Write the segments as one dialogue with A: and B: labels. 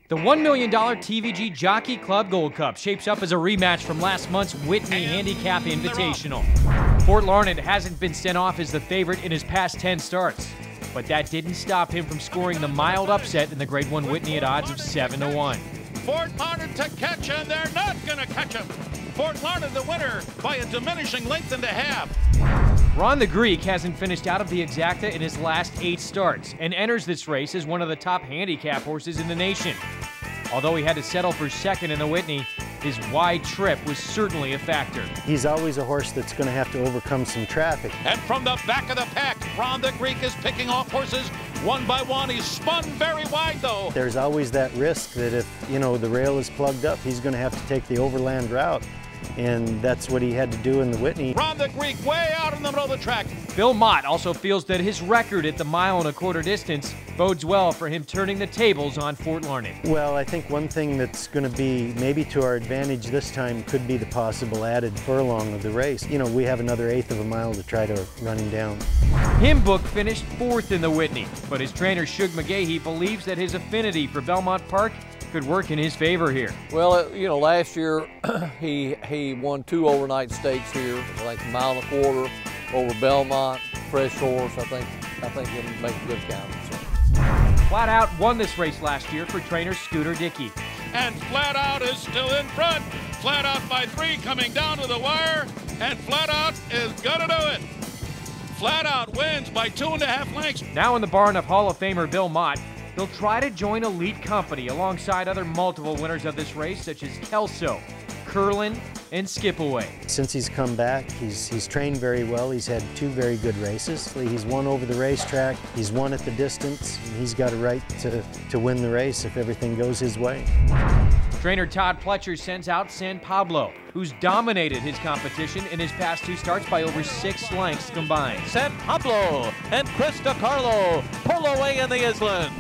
A: The $1 million TVG Jockey Club Gold Cup shapes up as a rematch from last month's Whitney Handicap Invitational. Fort Larned hasn't been sent off as the favorite in his past 10 starts, but that didn't stop him from scoring the mild upset in the Grade 1 Whitney at odds of 7-1.
B: Fort Larned to catch, and they're not going to catch him. Fort Larned the winner by a diminishing length and a half.
A: Ron the Greek hasn't finished out of the exacta in his last 8 starts and enters this race as one of the top handicap horses in the nation. Although he had to settle for second in the Whitney, his wide trip was certainly a factor.
C: He's always a horse that's going to have to overcome some traffic.
B: And from the back of the pack, Ron the Greek is picking off horses one by one. He's spun very wide, though.
C: There's always that risk that if, the rail is plugged up, he's going to have to take the overland route. And that's what he had to do in the Whitney.
B: Ron the Greek way out in the middle of the track.
A: Bill Mott also feels that his record at the 1.25 mile distance bodes well for him turning the tables on Fort Larned.
C: Well, I think one thing that's going to be maybe to our advantage this time could be the possible added furlong of the race. We have another 1/8 of a mile to try to run him down.
A: Himbook finished 4th in the Whitney, but his trainer Shug McGahee believes that his affinity for Belmont Park could work in his favor here.
D: Well, last year he won 2 overnight stakes here, like 1.25 miles over Belmont, fresh horse. I think he'll make a good count. So.
A: Flat Out won this race last year for trainer Scooter Dickey.
B: And Flat Out is still in front. Flat Out by 3 coming down to the wire, and Flat Out is gonna do it. Flat Out wins by 2.5 lengths.
A: Now in the barn of Hall of Famer Bill Mott, he'll try to join elite company alongside other multiple winners of this race, such as Kelso, Curlin, and Skipaway.
C: Since he's come back, he's trained very well. He's had 2 very good races. He's won over the racetrack, he's won at the distance, and he's got a right to win the race if everything goes his way.
A: Trainer Todd Pletcher sends out San Pablo, who's dominated his competition in his past 2 starts by over 6 lengths combined.
E: San Pablo and Krista Carlo pull away in the Island.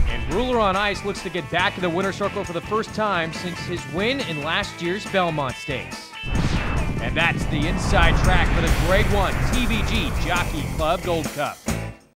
A: And Ruler on Ice looks to get back in the winner's circle for the first time since his win in last year's Belmont Stakes. And that's the inside track for the Grade 1 TVG Jockey Club Gold Cup.